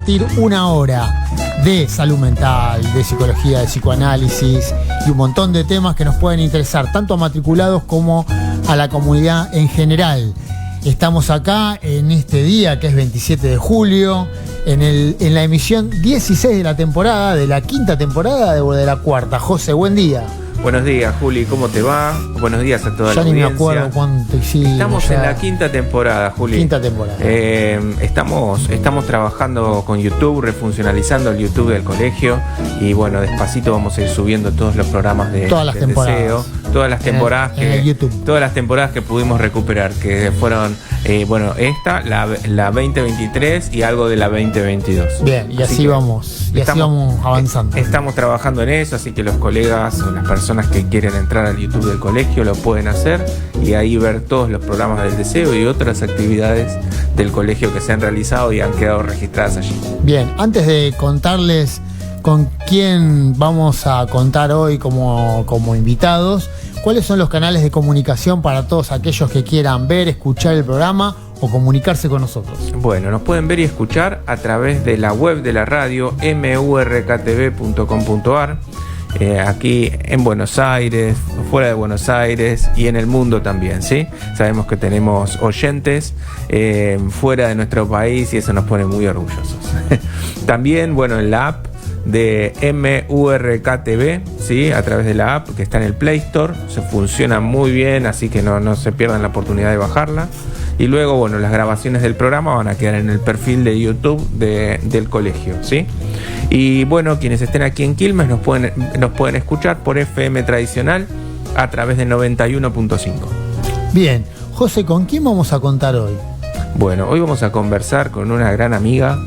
compartir una hora de salud mental, de psicología, de psicoanálisis y un montón de temas que nos pueden interesar tanto a matriculados como a la comunidad en general. Estamos acá en este día que es 27 de julio, en la emisión 16 de la temporada, de la quinta temporada o de la cuarta. José, buen día. Buenos días, Juli, ¿cómo te va? Buenos días a toda la Ya audiencia. ni me acuerdo cuánto hicimos. Estamos en la quinta temporada, Juli. Quinta temporada. Estamos trabajando con YouTube, refuncionalizando el YouTube del colegio. Y bueno, despacito vamos a ir subiendo todos los programas de todas las temporadas. Deseo. Todas las temporadas en el YouTube. Todas las temporadas que pudimos recuperar, que fueron, esta, la 2023 y algo de la 2022. Bien, y así vamos avanzando. Estamos trabajando en eso, así que los colegas o las personas que quieren entrar al YouTube del colegio lo pueden hacer y ahí ver todos los programas del Deseo y otras actividades del colegio que se han realizado y han quedado registradas allí. Bien, antes de contarles con quién vamos a contar hoy como invitados, ¿cuáles son los canales de comunicación para todos aquellos que quieran ver, escuchar el programa o comunicarse con nosotros? Bueno, nos pueden ver y escuchar a través de la web de la radio, murktv.com.ar, aquí en Buenos Aires, fuera de Buenos Aires y en el mundo también, ¿sí? Sabemos que tenemos oyentes fuera de nuestro país y eso nos pone muy orgullosos. También, bueno, en la app de MURKTV, ¿sí? A través de la app que está en el Play Store, se funciona muy bien, así que no se pierdan la oportunidad de bajarla. Y luego, bueno, las grabaciones del programa van a quedar en el perfil de YouTube del colegio, ¿sí? Y bueno, quienes estén aquí en Quilmes nos pueden escuchar por FM tradicional a través de 91.5. Bien, José, ¿con quién vamos a contar hoy? Bueno, hoy vamos a conversar con una gran amiga,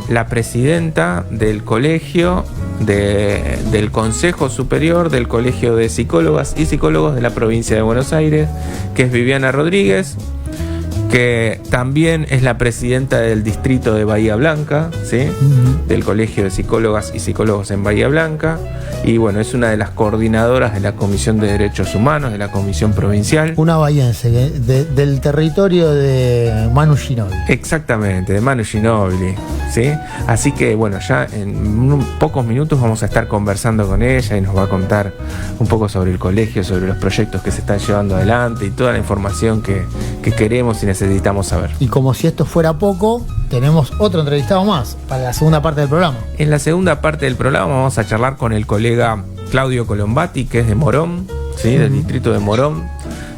la presidenta del colegio, del Consejo Superior del Colegio de Psicólogas y Psicólogos de la provincia de Buenos Aires, que es Viviana Rodríguez, que también es la presidenta del distrito de Bahía Blanca, ¿sí? Del Colegio de Psicólogas y Psicólogos en Bahía Blanca. Y bueno, es una de las coordinadoras de la Comisión de Derechos Humanos, de la Comisión Provincial. Una bahiense, del territorio de Manu Ginóbili. Exactamente, de Manu Ginóbili, ¿sí? Así que bueno, ya en pocos minutos vamos a estar conversando con ella y nos va a contar un poco sobre el colegio, sobre los proyectos que se están llevando adelante y toda la información que queremos y necesitamos saber. Y como si esto fuera poco, tenemos otro entrevistado más para la segunda parte del programa. En la segunda parte del programa vamos a charlar con el colega Claudio Colombati, que es de Morón, ¿sí? Del distrito de Morón,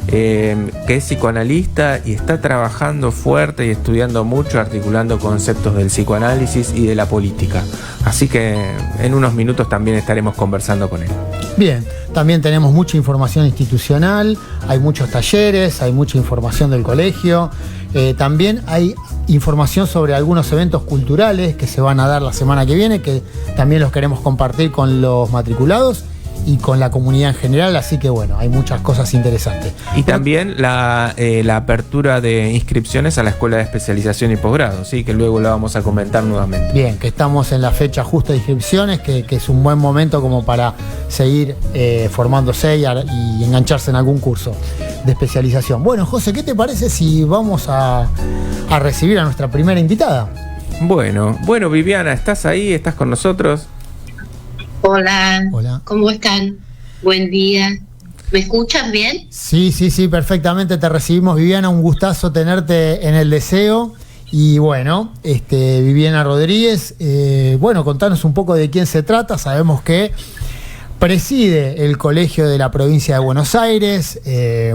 que es psicoanalista y está trabajando fuerte y estudiando mucho, articulando conceptos del psicoanálisis y de la política. Así que en unos minutos también estaremos conversando con él. Bien, también tenemos mucha información institucional, hay muchos talleres, hay mucha información del colegio, también hay información sobre algunos eventos culturales que se van a dar la semana que viene, que también los queremos compartir con los matriculados y con la comunidad en general, así que bueno, hay muchas cosas interesantes. Y también la apertura de inscripciones a la Escuela de Especialización y Posgrado, ¿sí? Que luego la vamos a comentar nuevamente. Bien, que estamos en la fecha justa de inscripciones, que es un buen momento como para seguir formándose y engancharse en algún curso de especialización. Bueno, José, ¿qué te parece si vamos a recibir a nuestra primera invitada? Bueno, Viviana, ¿estás ahí? ¿Estás con nosotros? Hola, ¿cómo están? Buen día. ¿Me escuchan bien? Sí, perfectamente te recibimos, Viviana, un gustazo tenerte en el Deseo. Y bueno, Viviana Rodríguez, contanos un poco de quién se trata. Sabemos que preside el colegio de la provincia de Buenos Aires,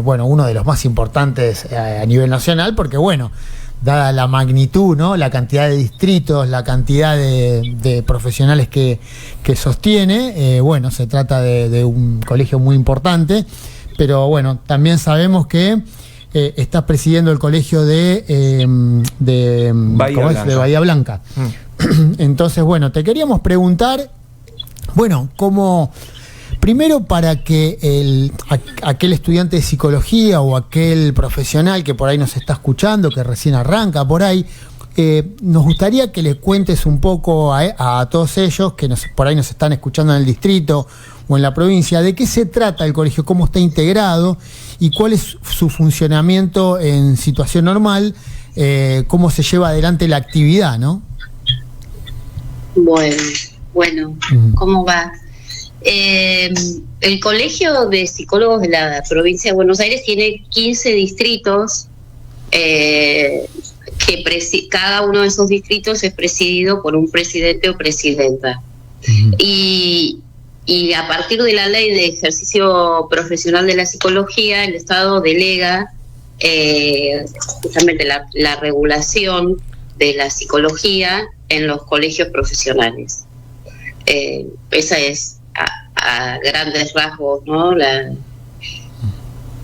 uno de los más importantes a nivel nacional, porque dada la magnitud, ¿no? La cantidad de distritos, la cantidad de profesionales que sostiene, se trata de un colegio muy importante, pero también sabemos que estás presidiendo el colegio de Bahía Blanca. Entonces, te queríamos preguntar, cómo... Primero, para que aquel estudiante de psicología o aquel profesional que por ahí nos está escuchando, que recién arranca por ahí, nos gustaría que le cuentes un poco a todos ellos que por ahí nos están escuchando en el distrito o en la provincia, de qué se trata el colegio, cómo está integrado y cuál es su funcionamiento en situación normal, cómo se lleva adelante la actividad, ¿no? Bueno, ¿cómo va? El Colegio de Psicólogos de la Provincia de Buenos Aires tiene 15 distritos, cada uno de esos distritos es presidido por un presidente o presidenta. Y a partir de la Ley de Ejercicio Profesional de la Psicología, el Estado delega justamente la regulación de la psicología en los colegios profesionales. Esa es a grandes rasgos, ¿no?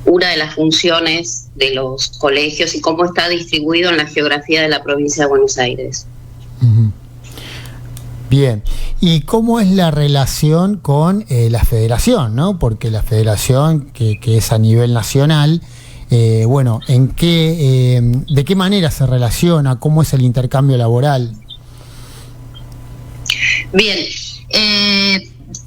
Una de las funciones de los colegios y cómo está distribuido en la geografía de la provincia de Buenos Aires. Bien, ¿y cómo es la relación con la federación, ¿no? Porque la federación, que es a nivel nacional, ¿de qué manera se relaciona? ¿Cómo es el intercambio laboral? Bien,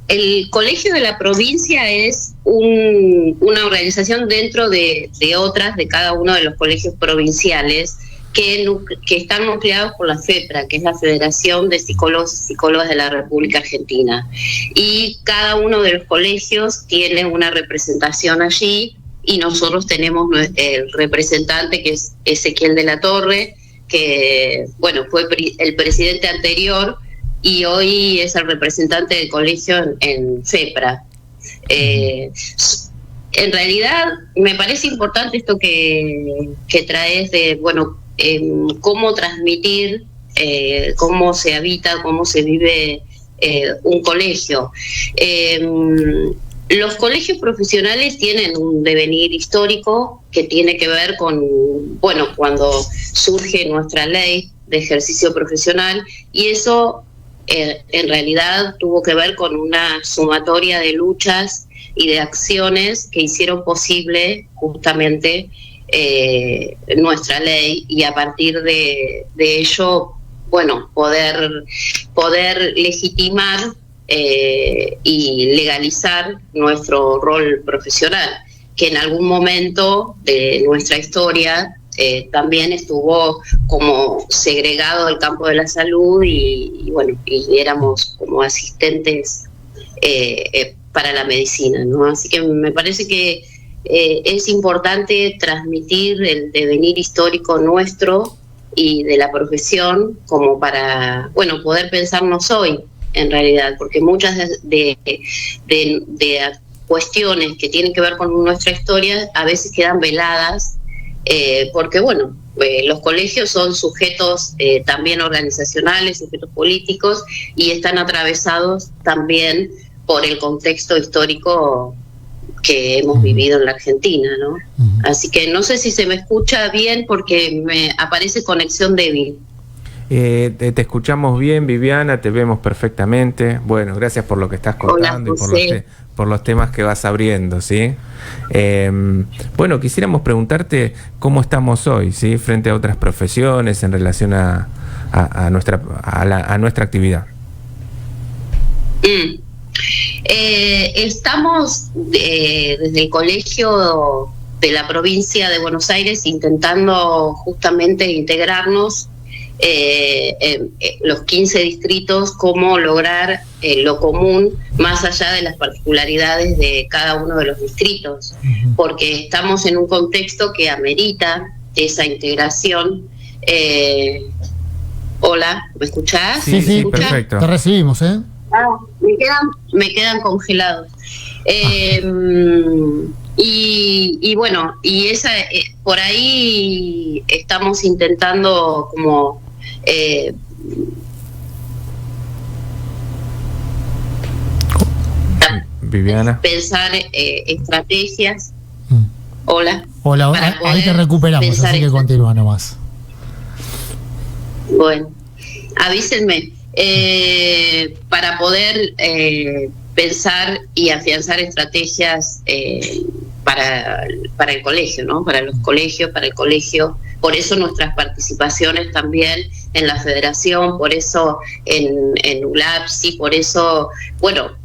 el Colegio de la Provincia es una organización dentro de otras, de cada uno de los colegios provinciales que están nucleados por la FEPRA, que es la Federación de Psicólogos y Psicólogas de la República Argentina. Y cada uno de los colegios tiene una representación allí, y nosotros tenemos el representante, que es Ezequiel de la Torre, que fue el presidente anterior y hoy es el representante del colegio en FEPRA. En realidad me parece importante esto que traes de, cómo transmitir, cómo se habita, cómo se vive un colegio. Los colegios profesionales tienen un devenir histórico que tiene que ver con, cuando surge nuestra ley de ejercicio profesional, y eso en realidad tuvo que ver con una sumatoria de luchas y de acciones que hicieron posible justamente nuestra ley, y a partir de ello, poder legitimar y legalizar nuestro rol profesional, que en algún momento de nuestra historia también estuvo como segregado del campo de la salud y éramos como asistentes para la medicina, ¿no? Así que me parece que es importante transmitir el devenir histórico nuestro y de la profesión como para, poder pensarnos hoy, en realidad, porque muchas de cuestiones que tienen que ver con nuestra historia a veces quedan veladas, porque los colegios son sujetos también organizacionales, sujetos políticos, y están atravesados también por el contexto histórico que hemos vivido en la Argentina, ¿no? Así que no sé si se me escucha bien porque me aparece conexión débil. Te escuchamos bien, Viviana, te vemos perfectamente. Bueno, gracias por lo que estás contando. Hola, y por los temas que vas abriendo, ¿sí? Quisiéramos preguntarte cómo estamos hoy, ¿sí? Frente a otras profesiones en relación a nuestra actividad. Estamos desde el Colegio de la Provincia de Buenos Aires intentando justamente integrarnos los 15 distritos, cómo lograr lo común más allá de las particularidades de cada uno de los distritos, porque estamos en un contexto que amerita esa integración. Hola, ¿me escuchás? Sí, perfecto. Te recibimos, Me quedan congelados. Y esa por ahí estamos intentando como Viviana, pensar estrategias. Hola, ahí te recuperamos, así que continúa nomás. Bueno, avísenme para poder pensar y afianzar estrategias para el colegio, ¿no? Para los colegios, para el colegio. Por eso nuestras participaciones también en la federación, por eso en ULAPSI, por eso,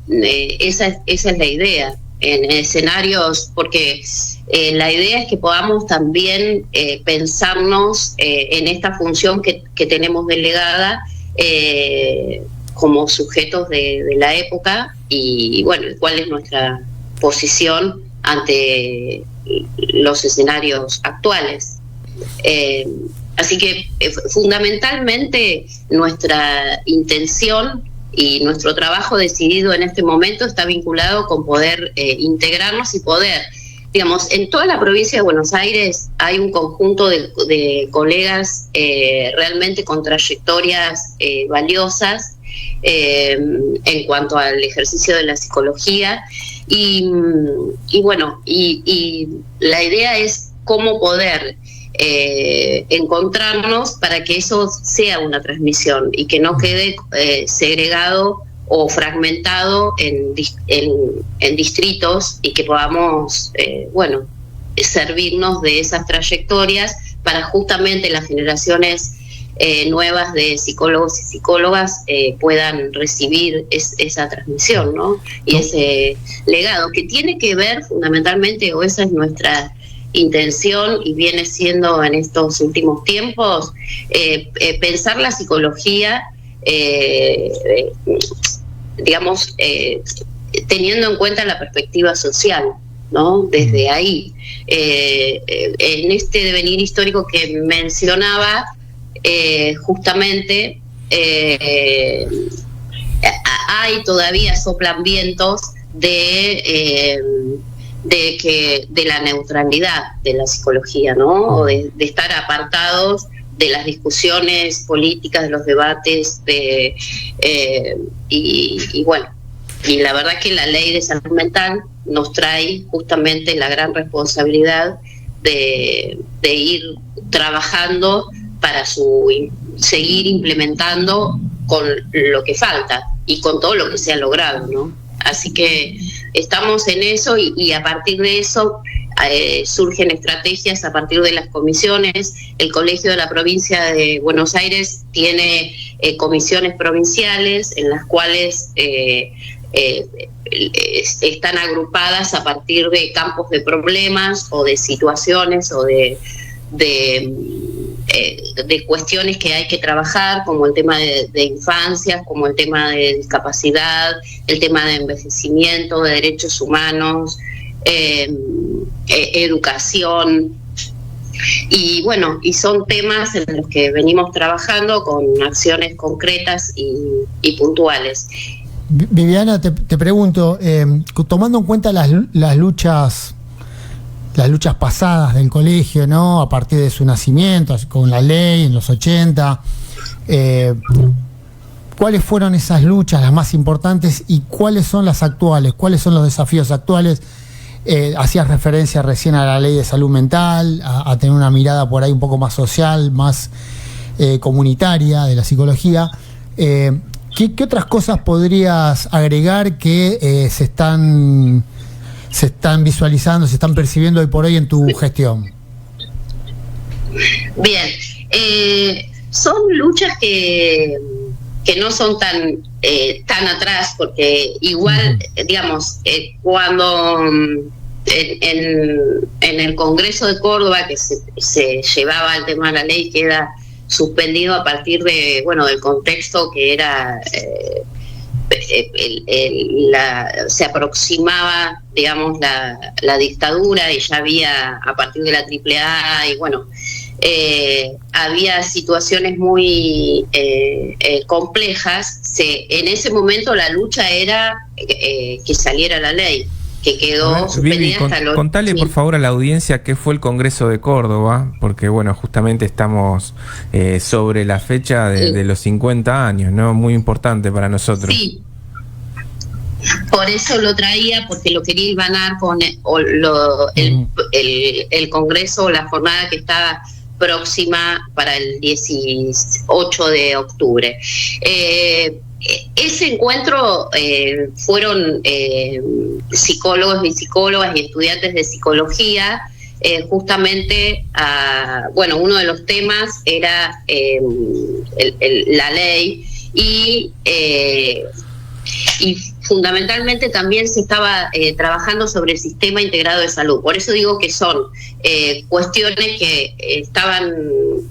esa es la idea. En escenarios, porque la idea es que podamos también pensarnos en esta función que tenemos delegada como sujetos de la época y bueno, cuál es nuestra posición ante los escenarios actuales. Así que fundamentalmente nuestra intención y nuestro trabajo decidido en este momento está vinculado con poder integrarnos y poder, digamos, en toda la provincia de Buenos Aires hay un conjunto de colegas realmente con trayectorias valiosas en cuanto al ejercicio de la psicología y bueno, y la idea es cómo poder encontrarnos para que eso sea una transmisión y que no quede segregado o fragmentado en distritos y que podamos, bueno, servirnos de esas trayectorias para justamente las generaciones nuevas de psicólogos y psicólogas puedan recibir esa transmisión, ¿no? Y ese legado que tiene que ver fundamentalmente, o esa es nuestra intención y viene siendo en estos últimos tiempos, pensar la psicología, digamos, teniendo en cuenta la perspectiva social, ¿no? Desde ahí. En este devenir histórico que mencionaba, justamente hay todavía soplan vientos de la neutralidad de la psicología, ¿no? O de estar apartados de las discusiones políticas, de los debates, y bueno, y la verdad que la ley de salud mental nos trae justamente la gran responsabilidad de ir trabajando para seguir implementando con lo que falta y con todo lo que se ha logrado, ¿no? Así que estamos en eso y a partir de eso surgen estrategias a partir de las comisiones. El Colegio de la Provincia de Buenos Aires tiene comisiones provinciales en las cuales están agrupadas a partir de campos de problemas o de situaciones o de cuestiones que hay que trabajar, como el tema de infancias, como el tema de discapacidad, el tema de envejecimiento, de derechos humanos, educación, y bueno, y son temas en los que venimos trabajando con acciones concretas y puntuales. Viviana, te pregunto, tomando en cuenta las luchas pasadas del colegio, ¿no? A partir de su nacimiento, con la ley en los 80, ¿cuáles fueron esas luchas las más importantes y cuáles son las actuales? ¿Cuáles son los desafíos actuales? Hacías referencia recién a la ley de salud mental, a tener una mirada por ahí un poco más social, más comunitaria de la psicología. ¿Qué otras cosas podrías agregar que se están visualizando, se están percibiendo hoy por hoy en tu gestión? Bien, son luchas que no son tan atrás, porque igual, digamos, cuando en el Congreso de Córdoba que se llevaba el tema de la ley, queda suspendido a partir de, bueno, del contexto que era se aproximaba, digamos, la dictadura, y ya había, a partir de la AAA, y bueno, había situaciones muy complejas. En ese momento la lucha era que saliera la ley, que quedó suspendida hasta los... Contale por favor a la audiencia qué fue el Congreso de Córdoba, porque bueno, justamente estamos sobre la fecha de los 50 años, ¿no? Muy importante para nosotros. Sí. Por eso lo traía, porque lo quería hilvanar con el Congreso, la jornada que está próxima para el 18 de octubre. Ese encuentro fueron psicólogos y psicólogas y estudiantes de psicología, justamente, bueno, uno de los temas era la ley y fundamentalmente también se estaba trabajando sobre el sistema integrado de salud. Por eso digo que son cuestiones que estaban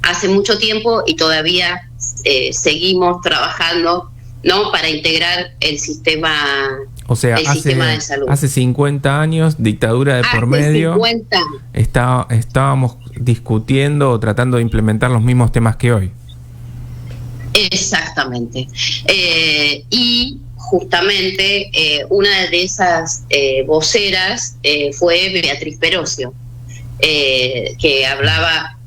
hace mucho tiempo y todavía seguimos trabajando ¿no? Para integrar el sistema, o sea, sistema de salud. Hace 50 años, dictadura de por medio, 50 estábamos discutiendo o tratando de implementar los mismos temas que hoy. Exactamente. Y justamente una de esas voceras fue Beatriz Perocio, que hablaba,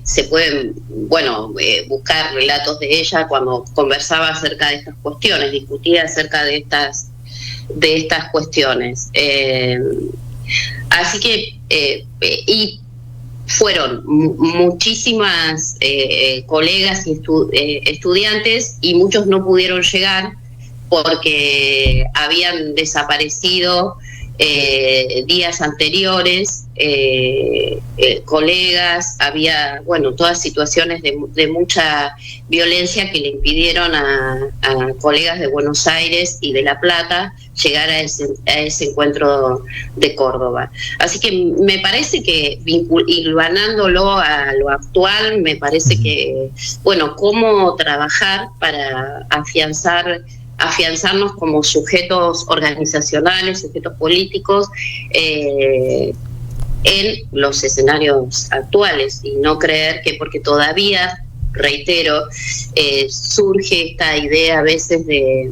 se pueden buscar relatos de ella cuando conversaba acerca de estas cuestiones, discutía acerca de estas cuestiones. Así que, y fueron muchísimas colegas y estudiantes, y muchos no pudieron llegar porque habían desaparecido días anteriores, colegas, había, todas situaciones de mucha violencia que le impidieron a colegas de Buenos Aires y de La Plata llegar a ese encuentro de Córdoba. Así que me parece que, hilvanándolo a lo actual, me parece que, cómo trabajar para afianzarnos como sujetos organizacionales, sujetos políticos, en los escenarios actuales, y no creer que porque todavía, reitero, surge esta idea a veces de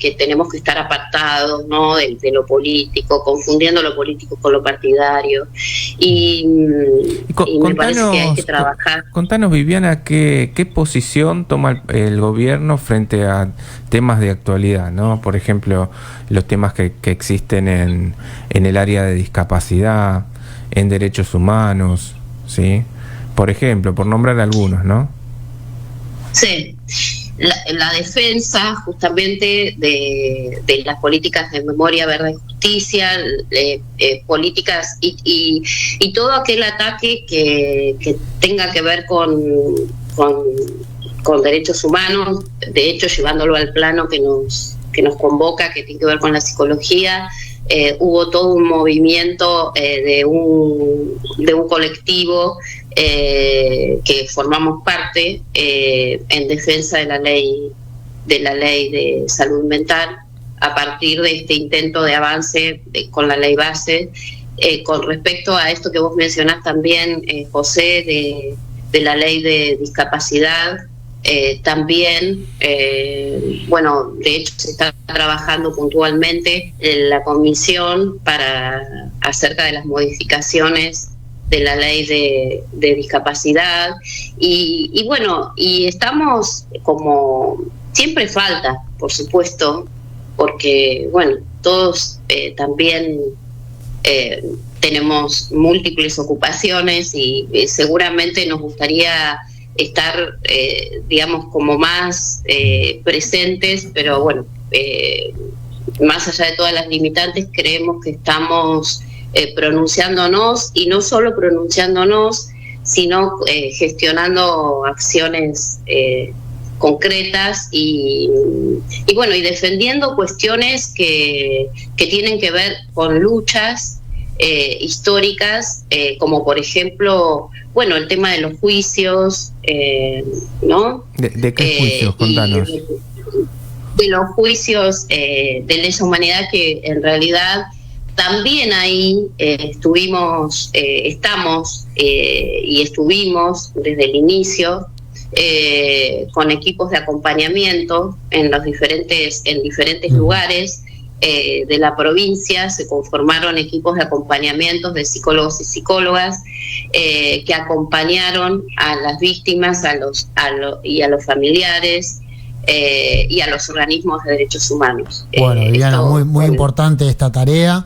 que tenemos que estar apartados, ¿no?, de lo político, confundiendo lo político con lo partidario, y me parece que hay que trabajar. Contanos, Viviana, ¿qué posición toma el gobierno frente a temas de actualidad, ¿no? Por ejemplo, los temas que existen en el área de discapacidad, en derechos humanos, ¿sí? Por ejemplo, por nombrar algunos, ¿no? Sí. La defensa justamente de las políticas de memoria, verdad y justicia, políticas y todo aquel ataque que tenga que ver con derechos humanos, de hecho llevándolo al plano que nos convoca, que tiene que ver con la psicología. Hubo todo un movimiento de un colectivo que formamos parte en defensa de la ley de salud mental, a partir de este intento de avance con la ley base. Con respecto a esto que vos mencionás también, José, de la ley de discapacidad, también, de hecho se está trabajando puntualmente en la comisión acerca de las modificaciones de la ley de discapacidad, y estamos, como siempre falta, por supuesto, porque todos también tenemos múltiples ocupaciones, y seguramente nos gustaría estar, como más presentes, pero más allá de todas las limitantes, creemos que estamos pronunciándonos, y no solo pronunciándonos, sino gestionando acciones concretas y defendiendo cuestiones que tienen que ver con luchas históricas, como por ejemplo, el tema de los juicios, ¿no? ¿De qué juicios? Contanos. De los juicios de lesa humanidad, que en realidad también ahí estamos y estuvimos desde el inicio con equipos de acompañamiento en diferentes lugares de la provincia. Se conformaron equipos de acompañamientos de psicólogos y psicólogas que acompañaron a las víctimas, y a los familiares y a los organismos de derechos humanos. Viviana, muy importante esta tarea.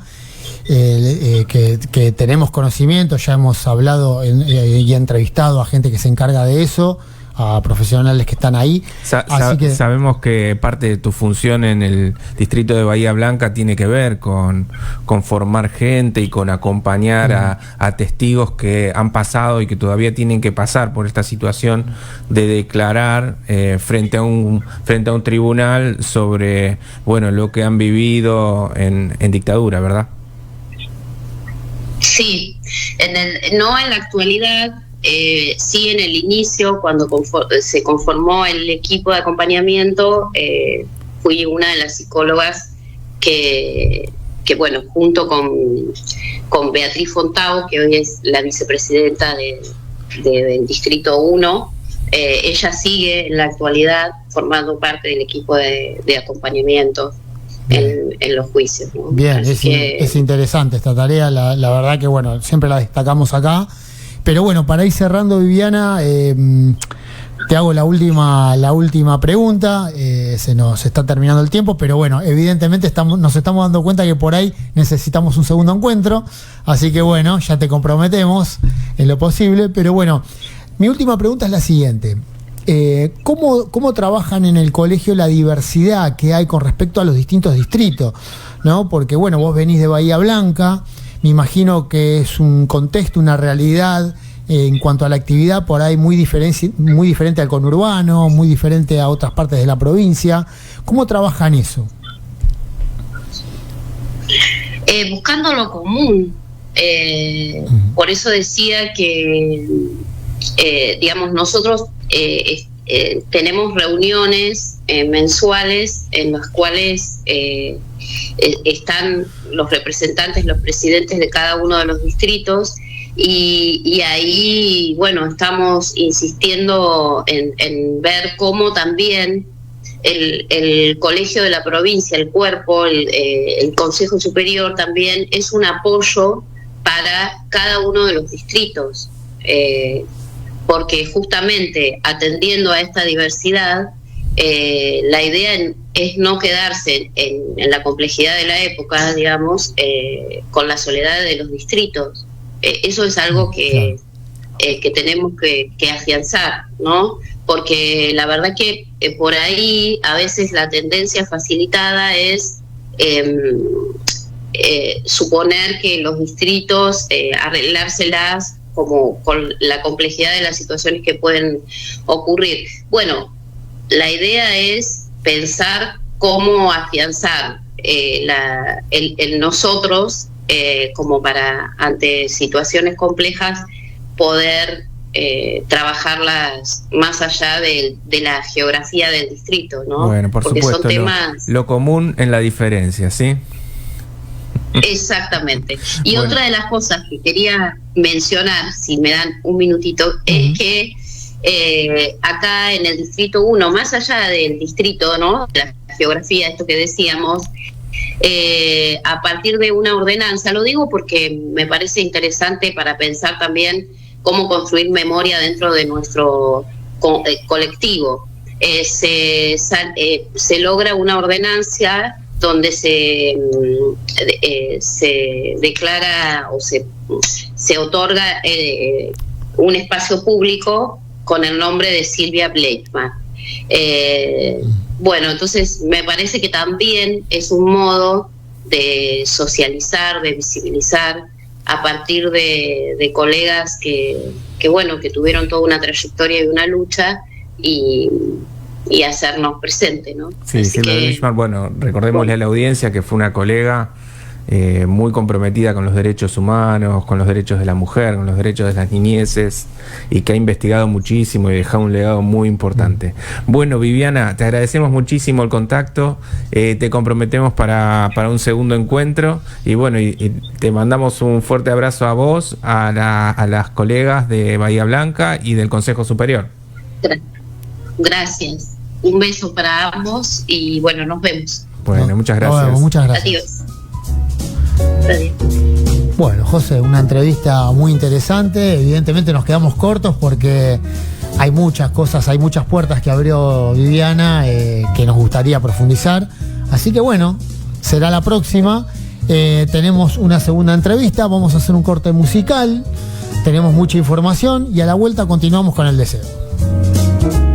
Que tenemos conocimiento, ya hemos hablado y entrevistado a gente que se encarga de eso, a profesionales que están ahí. Sabemos que parte de tu función en el distrito de Bahía Blanca tiene que ver con formar gente y con acompañar a testigos que han pasado y que todavía tienen que pasar por esta situación de declarar frente a un tribunal sobre lo que han vivido en dictadura, ¿verdad? Sí, no en la actualidad, sí en el inicio, cuando se conformó el equipo de acompañamiento, fui una de las psicólogas que bueno, junto con Beatriz Fontao, que hoy es la vicepresidenta del Distrito 1, ella sigue en la actualidad formando parte del equipo de acompañamiento en los juicios, ¿no? Bien, es interesante esta tarea, la verdad que bueno, siempre la destacamos acá. Pero bueno, para ir cerrando, Viviana, te hago la última pregunta. Se nos está terminando el tiempo, pero bueno, evidentemente nos estamos dando cuenta que por ahí necesitamos un segundo encuentro, así que bueno, ya te comprometemos en lo posible. Pero bueno, mi última pregunta es la siguiente. ¿Cómo trabajan en el colegio la diversidad que hay con respecto a los distintos distritos, ¿no? Porque bueno, vos venís de Bahía Blanca, me imagino que es un contexto, una realidad en cuanto a la actividad por ahí muy diferente al conurbano, muy diferente a otras partes de la provincia. ¿Cómo trabajan eso? Buscando lo común. Por eso decía que, digamos, nosotros tenemos reuniones mensuales en las cuales están los representantes, los presidentes de cada uno de los distritos, y ahí, bueno, estamos insistiendo en ver cómo también el colegio de la provincia, el cuerpo, el Consejo Superior también es un apoyo para cada uno de los distritos, porque justamente atendiendo a esta diversidad, la idea es no quedarse en la complejidad de la época, digamos, con la soledad de los distritos. Eso es algo que tenemos que afianzar, ¿no? Porque la verdad que por ahí a veces la tendencia facilitada es suponer que los distritos arreglárselas como con la complejidad de las situaciones que pueden ocurrir. Bueno, la idea es pensar cómo afianzar el nosotros como para, ante situaciones complejas, poder trabajarlas más allá de la geografía del distrito, ¿no? Bueno, por porque supuesto, son temas... lo común en la diferencia, ¿sí? Exactamente. Y bueno, otra de las cosas que quería mencionar, si me dan un minutito, es que acá en el Distrito 1, más allá del distrito, ¿no?, la geografía, esto que decíamos, a partir de una ordenanza, lo digo porque me parece interesante para pensar también cómo construir memoria dentro de nuestro colectivo. Se logra una ordenanza donde se declara o se otorga un espacio público con el nombre de Silvia Bleichmann. Bueno, entonces me parece que también es un modo de socializar, de visibilizar a partir de colegas que tuvieron toda una trayectoria y una lucha y hacernos presente, ¿no? Sí, Silvia Bleichmann, bueno, recordémosle a la audiencia que fue una colega muy comprometida con los derechos humanos, con los derechos de la mujer, con los derechos de las niñeces, y que ha investigado muchísimo y dejado un legado muy importante. Bueno, Viviana, te agradecemos muchísimo el contacto, te comprometemos para un segundo encuentro, y bueno, y te mandamos un fuerte abrazo a vos, a las colegas de Bahía Blanca y del Consejo Superior. Gracias. Un beso para ambos y bueno, nos vemos. Bueno, muchas gracias. Bueno, muchas gracias. Adiós. Bueno, José, una entrevista muy interesante. Evidentemente nos quedamos cortos porque hay muchas cosas, hay muchas puertas que abrió Viviana que nos gustaría profundizar. Así que bueno, será la próxima. Tenemos una segunda entrevista, vamos a hacer un corte musical, tenemos mucha información y a la vuelta continuamos con el deseo.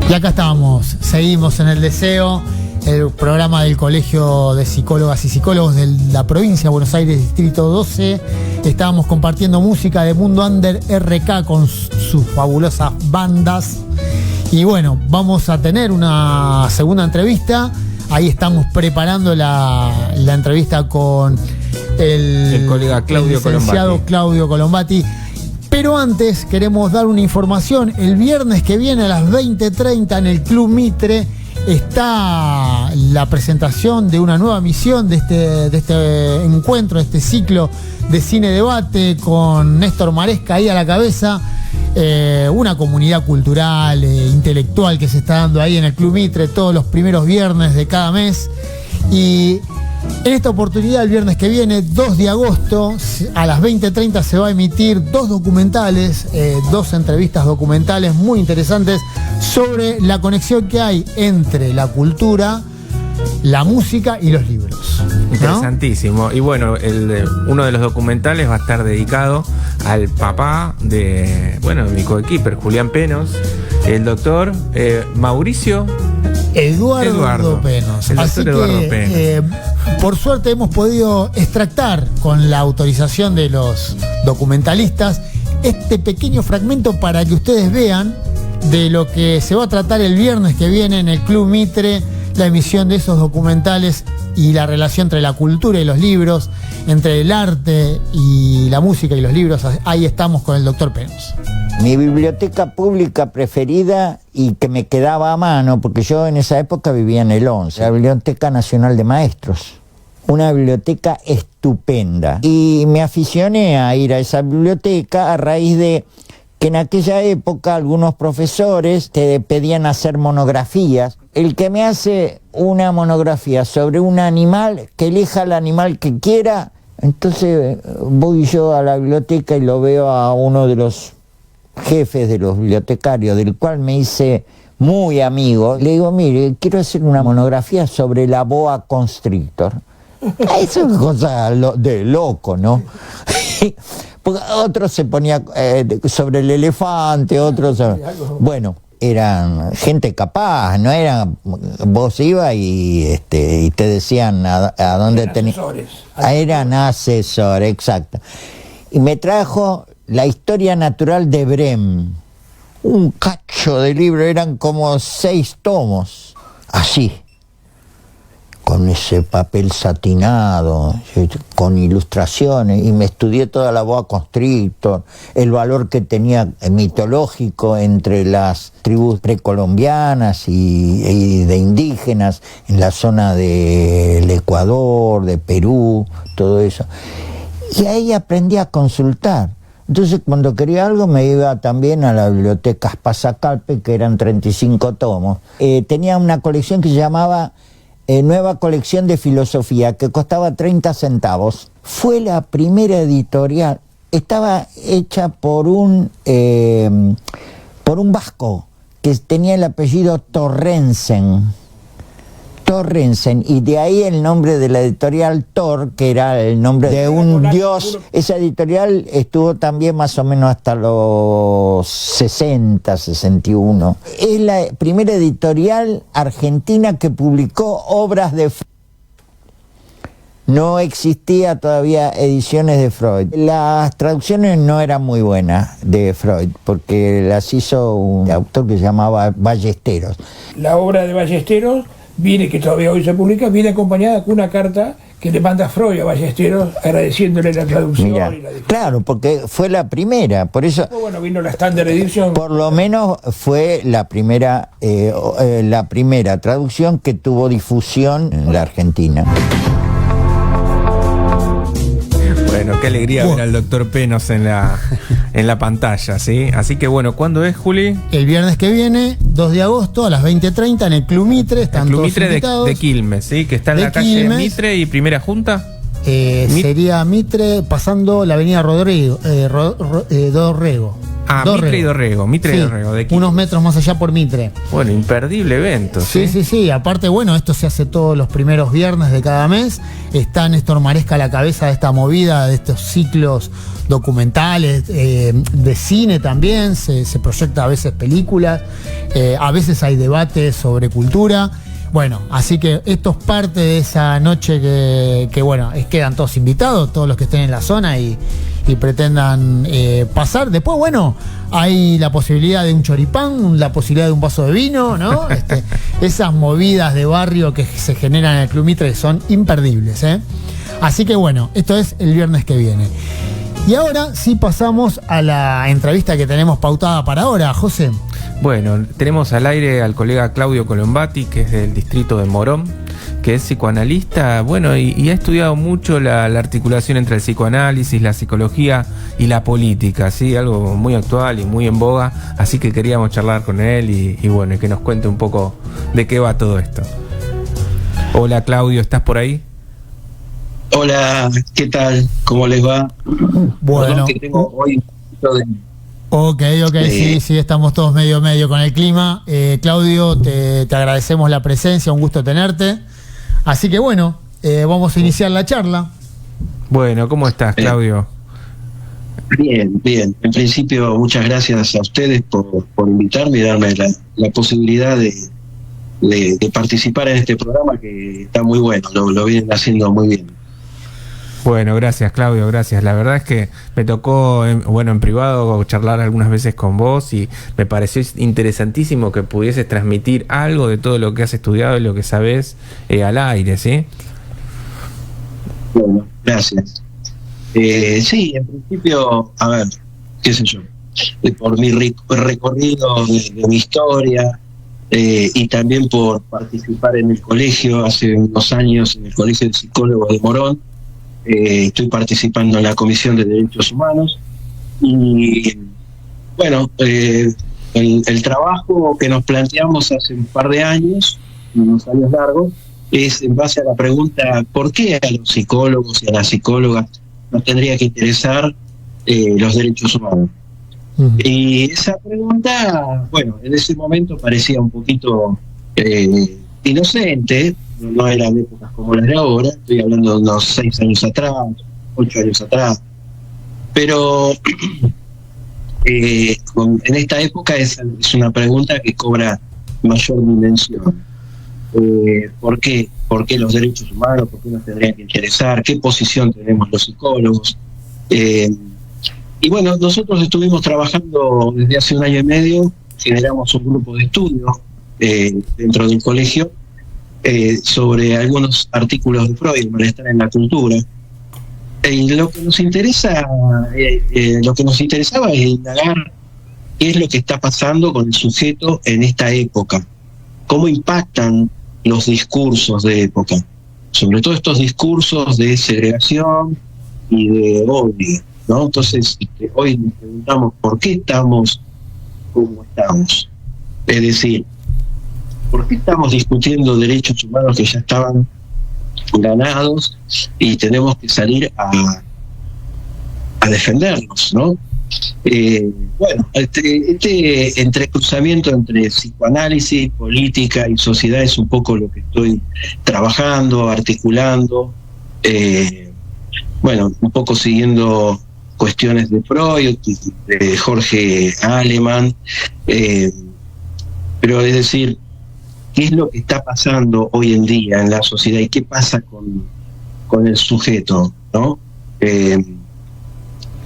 Y acá estamos, seguimos en el deseo, el programa del Colegio de Psicólogas y Psicólogos de la provincia de Buenos Aires, Distrito 12. Estábamos compartiendo música de Mundo Under RK con sus fabulosas bandas. Y bueno, vamos a tener una segunda entrevista. Ahí estamos preparando la entrevista con el colega Claudio licenciado Claudio Colombati. Pero antes queremos dar una información. El viernes que viene a las 20:30 en el Club Mitre está la presentación de una nueva emisión de este encuentro, de este ciclo de cine debate con Néstor Maresca ahí a la cabeza. Una comunidad cultural, intelectual que se está dando ahí en el Club Mitre todos los primeros viernes de cada mes. Y en esta oportunidad, el viernes que viene, 2 de agosto, a las 20:30 se va a emitir 2 documentales, 2 entrevistas documentales muy interesantes sobre la conexión que hay entre la cultura, la música y los libros, ¿no? Interesantísimo. Y bueno, uno de los documentales va a estar dedicado al papá de mi coequiper, Julián Penos, el doctor Mauricio Eduardo Penos. El Así doctor Eduardo que, Penos. Por suerte hemos podido extractar con la autorización de los documentalistas este pequeño fragmento para que ustedes vean de lo que se va a tratar el viernes que viene en el Club Mitre, la emisión de esos documentales y la relación entre la cultura y los libros, entre el arte y la música y los libros. Ahí estamos con el doctor Penos. Mi biblioteca pública preferida y que me quedaba a mano, porque yo en esa época vivía en el 11, la Biblioteca Nacional de Maestros. Una biblioteca estupenda. Y me aficioné a ir a esa biblioteca a raíz de que en aquella época algunos profesores te pedían hacer monografías. El que me hace una monografía sobre un animal, que elija el animal que quiera, entonces voy yo a la biblioteca y lo veo a uno de los jefes de los bibliotecarios, del cual me hice muy amigo. Le digo, mire, quiero hacer una monografía sobre la boa constrictor. Eso es cosa de loco, ¿no? Porque otros se ponía sobre el elefante, otros... Bueno, eran gente capaz, no eran... Vos ibas y te decían a dónde tenías... Eran asesores, exacto. Y me trajo La historia natural de Brem. Un cacho de libro, eran como 6 tomos, así, con ese papel satinado, con ilustraciones, y me estudié toda la boa constrictor, el valor que tenía mitológico entre las tribus precolombianas y de indígenas en la zona del Ecuador, de Perú, todo eso. Y ahí aprendí a consultar. Entonces, cuando quería algo, me iba también a la biblioteca Spasacalpe, que eran 35 tomos. Tenía una colección que se llamaba Nueva Colección de Filosofía, que costaba 30 centavos. Fue la primera editorial. Estaba hecha por un vasco que tenía el apellido Torrensen, y de ahí el nombre de la editorial Thor, que era el nombre de un dios. Esa editorial estuvo también más o menos hasta los 60, 61. Es la primera editorial argentina que publicó obras de Freud. No existía todavía ediciones de Freud. Las traducciones no eran muy buenas de Freud, porque las hizo un autor que se llamaba Ballesteros. La obra de Ballesteros viene, que todavía hoy se publica, viene acompañada con una carta que le manda Freud a Ballesteros agradeciéndole la traducción. Mirá, y claro, porque fue la primera, por eso... Bueno, vino la Standard Edition. Por lo menos fue la primera traducción que tuvo difusión en la Argentina. Bueno, qué alegría ver al doctor Penos en la pantalla, ¿sí? Así que bueno, ¿cuándo es, Juli? El viernes que viene, 2 de agosto, a las 20:30 en el Club Mitre. Están el Club todos Mitre invitados. de Quilmes, ¿sí? Que está en la calle Mitre y Primera Junta. Sería Mitre pasando la avenida Dorrego. Mitre y Dorrego, Mitre y Dorrego, de Quilmes. Unos metros más allá por Mitre. Bueno, imperdible evento. Sí. Aparte, bueno, esto se hace todos los primeros viernes de cada mes. Está Néstor Maresca a la cabeza de esta movida, de estos ciclos documentales, de cine también. Se proyecta a veces películas, a veces hay debates sobre cultura. Bueno, así que esto es parte de esa noche que bueno, quedan todos invitados, todos los que estén en la zona y pretendan pasar. Después, bueno, hay la posibilidad de un choripán, la posibilidad de un vaso de vino, ¿no? Esas movidas de barrio que se generan en el Club Mitre son imperdibles, ¿eh? Así que bueno, esto es el viernes que viene. Y ahora sí pasamos a la entrevista que tenemos pautada para ahora, José. Bueno, tenemos al aire al colega Claudio Colombati, que es del distrito de Morón, que es psicoanalista, bueno, y ha estudiado mucho la articulación entre el psicoanálisis, la psicología y la política, ¿sí? Algo muy actual y muy en boga, así que queríamos charlar con él y bueno, y que nos cuente un poco de qué va todo esto. Hola Claudio, ¿estás por ahí? Hola, ¿qué tal? ¿Cómo les va? Bueno. Que tengo hoy Ok, sí, estamos todos medio con el clima. Claudio, te agradecemos la presencia, un gusto tenerte. Así que bueno, vamos a iniciar la charla. Bueno, ¿cómo estás, Claudio? Bien. En principio, muchas gracias a ustedes por invitarme y darme la posibilidad de participar en este programa que está muy bueno, lo vienen haciendo muy bien. Bueno, gracias Claudio, gracias. La verdad es que me tocó, en privado charlar algunas veces con vos y me pareció interesantísimo que pudieses transmitir algo de todo lo que has estudiado y lo que sabés al aire, ¿sí? Bueno, gracias. Sí, en principio, a ver, qué sé yo, por mi recorrido de mi historia y también por participar en el colegio hace unos años, en el Colegio de Psicólogos de Morón. Estoy participando en la Comisión de Derechos Humanos y bueno, el trabajo que nos planteamos hace un par de años, unos años largos, es en base a la pregunta ¿por qué a los psicólogos y a las psicólogas nos tendría que interesar los derechos humanos? Y esa pregunta, bueno, en ese momento parecía un poquito inocente. No eran épocas como las de ahora, estoy hablando de unos 6 años atrás, 8 años atrás, pero en esta época es una pregunta que cobra mayor dimensión. ¿Por qué? ¿Por qué los derechos humanos? ¿Por qué nos tendrían que interesar? ¿Qué posición tenemos los psicólogos? Y bueno, nosotros estuvimos trabajando desde hace 1 año y medio, generamos un grupo de estudio dentro del colegio, sobre algunos artículos de Freud, Malestar en la cultura. Y lo que nos interesaba es indagar qué es lo que está pasando con el sujeto en esta época, cómo impactan los discursos de época, sobre todo estos discursos de segregación y de odio, ¿no? Entonces, hoy nos preguntamos por qué estamos como estamos. Es decir, ¿por qué estamos discutiendo derechos humanos que ya estaban ganados y tenemos que salir a defenderlos, ¿no? Bueno, este entrecruzamiento entre psicoanálisis, política y sociedad es un poco lo que estoy trabajando, articulando, bueno, un poco siguiendo cuestiones de Freud, de Jorge Aleman, pero es decir, ¿qué es lo que está pasando hoy en día en la sociedad y qué pasa con el sujeto, ¿no?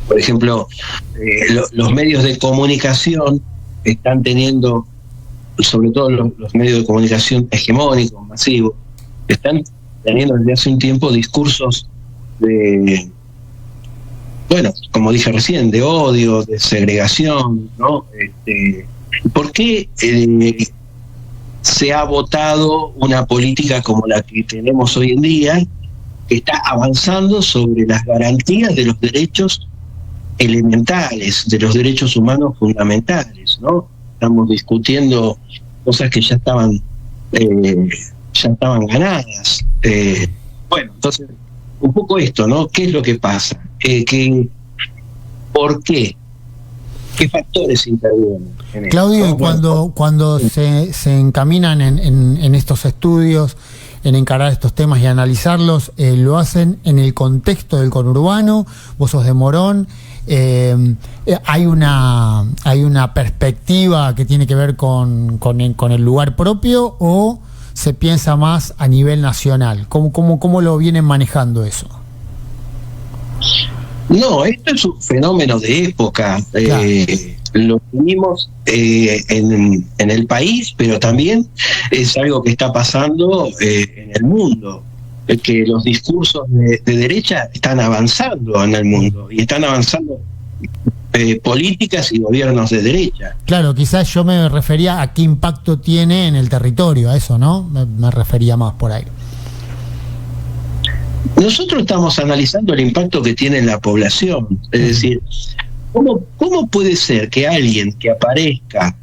Por ejemplo, los medios de comunicación están teniendo, sobre todo los medios de comunicación hegemónicos, masivos, están teniendo desde hace un tiempo discursos de, bueno, como dije recién, de odio, de segregación, ¿no? ¿Por qué se ha votado una política como la que tenemos hoy en día, que está avanzando sobre las garantías de los derechos elementales, de los derechos humanos fundamentales, ¿no? Estamos discutiendo cosas que ya estaban ganadas. Bueno, entonces, un poco esto, ¿no? ¿Qué es lo que pasa? ¿Por qué? ¿Qué factores intervienen en esto? Claudio, y cuando se encaminan en estos estudios, en encarar estos temas y analizarlos, lo hacen en el contexto del conurbano. Vos sos de Morón, hay una perspectiva que tiene que ver con el lugar propio, o se piensa más a nivel nacional. ¿Cómo lo vienen manejando eso? No, esto es un fenómeno de época. Claro. Lo vivimos en el país, pero también es algo que está pasando en el mundo. que los discursos de derecha están avanzando en el mundo y están avanzando políticas y gobiernos de derecha. Claro, quizás yo me refería a qué impacto tiene en el territorio, a eso, ¿no? Me refería más por ahí. Nosotros estamos analizando el impacto que tiene en la población, es decir, ¿cómo puede ser que alguien que aparezca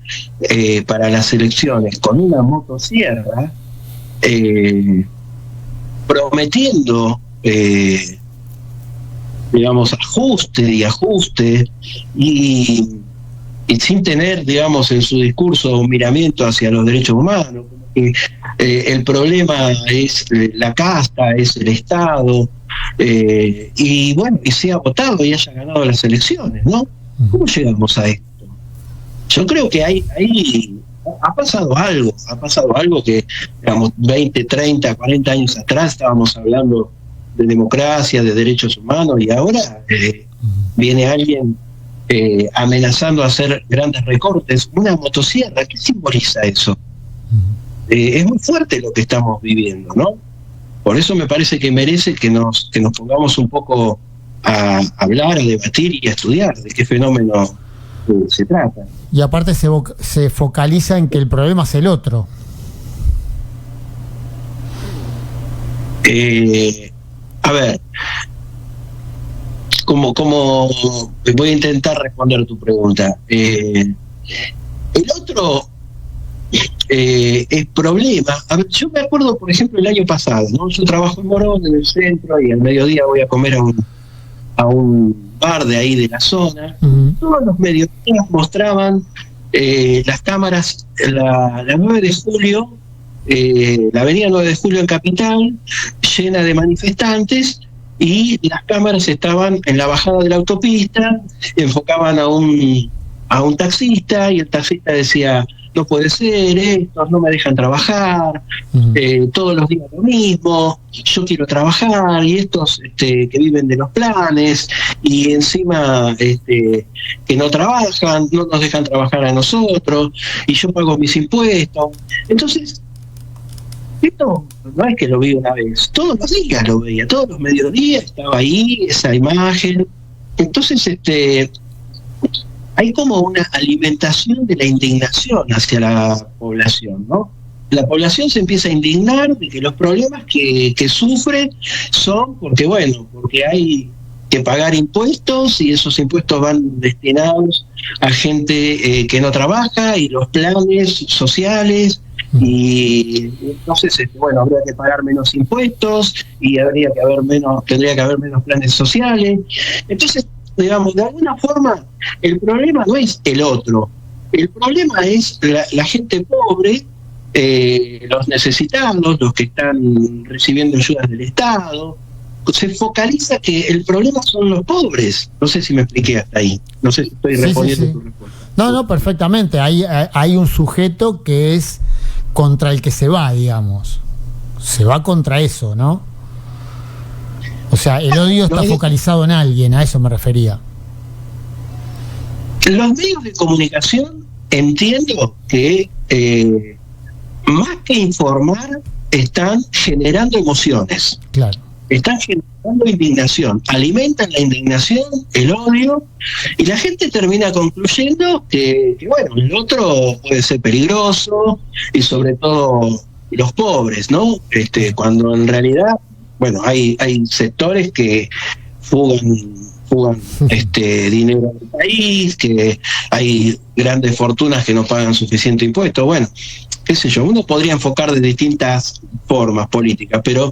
para las elecciones con una motosierra prometiendo digamos ajuste y sin tener, digamos, en su discurso un miramiento hacia los derechos humanos, el problema es la casta, es el Estado, y bueno, y sea votado y haya ganado las elecciones, ¿no? ¿Cómo llegamos a esto? Yo creo que ha pasado algo que, digamos, 20, 30, 40 años atrás estábamos hablando de democracia, de derechos humanos, y ahora viene alguien amenazando a hacer grandes recortes. Una motosierra, ¿qué simboliza eso? Es muy fuerte lo que estamos viviendo, ¿no? Por eso me parece que merece que nos pongamos un poco a hablar, a debatir y a estudiar de qué fenómeno se trata. Y aparte se focaliza en que el problema es el otro. A ver, como voy a intentar responder tu pregunta. El otro el problema, a ver, yo me acuerdo, por ejemplo, el año pasado, ¿no? Yo trabajo en Morón, en el centro, y al mediodía voy a comer a un bar de ahí de la zona. Todos los medios mostraban las cámaras, la 9 de julio, la avenida 9 de julio en Capital, llena de manifestantes, y las cámaras estaban en la bajada de la autopista, enfocaban a un taxista, y el taxista decía: no puede ser, estos no me dejan trabajar, todos los días lo mismo, yo quiero trabajar, y estos que viven de los planes, y encima que no trabajan, no nos dejan trabajar a nosotros, y yo pago mis impuestos. Entonces, esto no es que lo vi una vez, todos los días lo veía, todos los mediodías estaba ahí esa imagen. Entonces, hay como una alimentación de la indignación hacia la población, ¿no? La población se empieza a indignar de que los problemas que sufre son porque hay que pagar impuestos, y esos impuestos van destinados a gente que no trabaja, y los planes sociales, y entonces habría que pagar menos impuestos, y tendría que haber menos planes sociales. Entonces, digamos, de alguna forma, el problema no es el otro, el problema es la gente pobre, los necesitados, los que están recibiendo ayudas del Estado. Se focaliza que el problema son los pobres. No sé si me expliqué hasta ahí, no sé si estoy respondiendo tu respuesta. No, perfectamente. Hay un sujeto que es contra el que se va, digamos, se va contra eso, ¿no? O sea, el odio está focalizado en alguien, a eso me refería. Los medios de comunicación, entiendo que más que informar, están generando emociones. Claro. Están generando indignación, alimentan la indignación, el odio, y la gente termina concluyendo que el otro puede ser peligroso, y sobre todo los pobres, ¿no? Cuando en realidad, hay sectores que fugan dinero del país, que hay grandes fortunas que no pagan suficiente impuesto. Bueno, qué sé yo, uno podría enfocar de distintas formas políticas, pero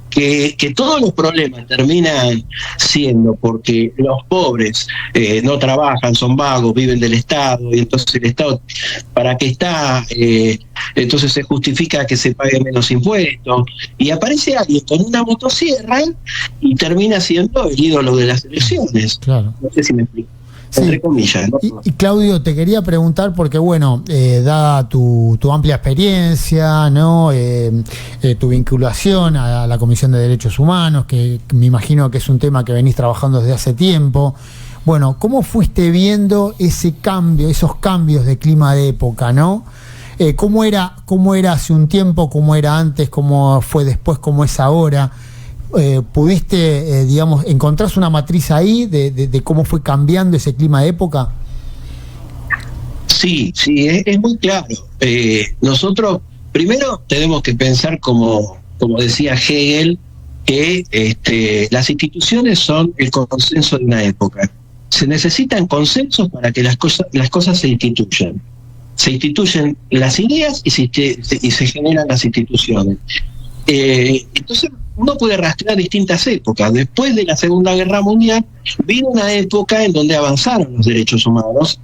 que todos los problemas terminan siendo porque los pobres no trabajan, son vagos, viven del Estado, y entonces el Estado, ¿para qué está? Entonces se justifica que se pague menos impuestos, y aparece alguien con una motosierra y termina siendo el ídolo de las elecciones. Claro. No sé si me explico. Sí. Entre comillas, ¿no? Y Claudio, te quería preguntar, porque dada tu amplia experiencia, ¿no? Tu vinculación a la Comisión de Derechos Humanos, que me imagino que es un tema que venís trabajando desde hace tiempo. ¿Cómo fuiste viendo esos cambios de clima de época, ¿no? ¿Cómo era hace un tiempo, cómo era antes, cómo fue después, cómo es ahora? ¿Pudiste, digamos, encontrás una matriz ahí de cómo fue cambiando ese clima de época? Sí, es muy claro. Nosotros primero tenemos que pensar, como decía Hegel, que las instituciones son el consenso de una época. Se necesitan consensos para que las cosas se instituyan. Se instituyen las ideas y se generan las instituciones. Entonces uno puede rastrear distintas épocas. Después de la Segunda Guerra Mundial vino una época en donde avanzaron los derechos humanos,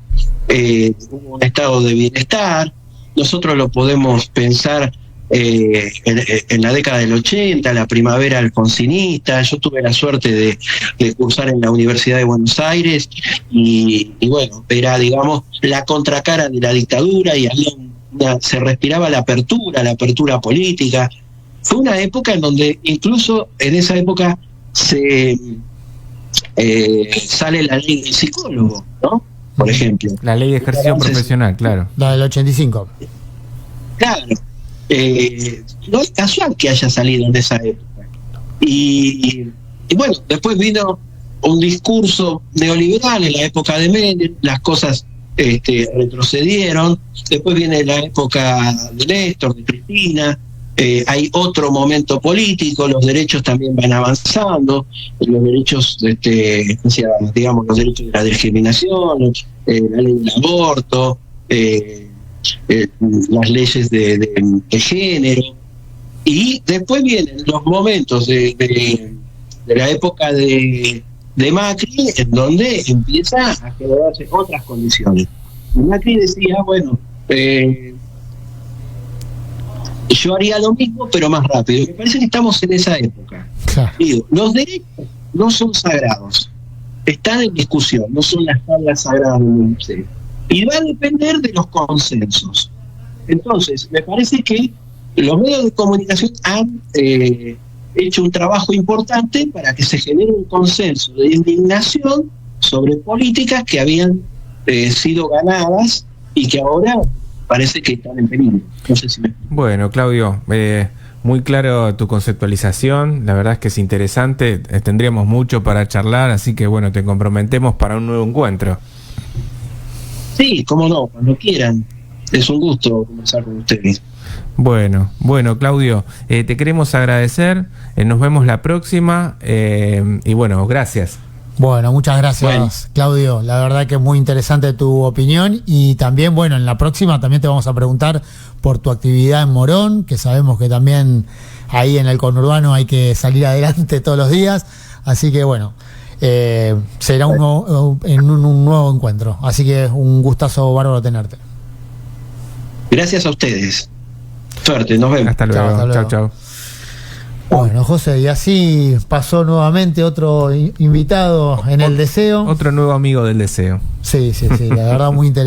hubo un estado de bienestar. Nosotros lo podemos pensar en la década del 80, la primavera alfonsinista. Yo tuve la suerte de cursar en la Universidad de Buenos Aires y bueno, era, digamos, la contracara de la dictadura, y se respiraba la apertura política. Fue una época en donde, incluso en esa época, sale la ley del psicólogo, ¿no? Por ejemplo. La ley de ejercicio profesional, claro. La del 85. Claro. No es casual que haya salido en esa época. Y bueno, después vino un discurso neoliberal en la época de Menem, las cosas retrocedieron. Después viene la época de Néstor, de Cristina. Hay otro momento político, los derechos también van avanzando, los derechos, digamos, los derechos de la discriminación, la ley del aborto, las leyes de género. Y después vienen los momentos de la época de Macri, en donde empieza a generarse otras condiciones. Y Macri decía, bueno, yo haría lo mismo, pero más rápido. Me parece que estamos en esa época. Claro. Digo, los derechos no son sagrados, están en discusión, no son las tablas sagradas del museo. Y va a depender de los consensos. Entonces, me parece que los medios de comunicación han hecho un trabajo importante para que se genere un consenso de indignación sobre políticas que habían sido ganadas y que ahora parece que están en peligro. No sé si me... Bueno, Claudio, muy claro tu conceptualización, la verdad es que es interesante, tendríamos mucho para charlar, así que bueno, te comprometemos para un nuevo encuentro. Sí, cómo no, cuando quieran. Es un gusto conversar con ustedes. Bueno, Claudio, te queremos agradecer, nos vemos la próxima y bueno, gracias. Bueno, muchas gracias, Claudio. La verdad que es muy interesante tu opinión, y también, bueno, en la próxima también te vamos a preguntar por tu actividad en Morón, que sabemos que también ahí en el conurbano hay que salir adelante todos los días, así que bueno, será un nuevo encuentro, así que un gustazo bárbaro tenerte. Gracias a ustedes. Suerte, nos vemos. Hasta luego. Chao. Bueno, José, y así pasó nuevamente otro invitado en el Deseo. Otro nuevo amigo del Deseo. Sí, la verdad muy interesante.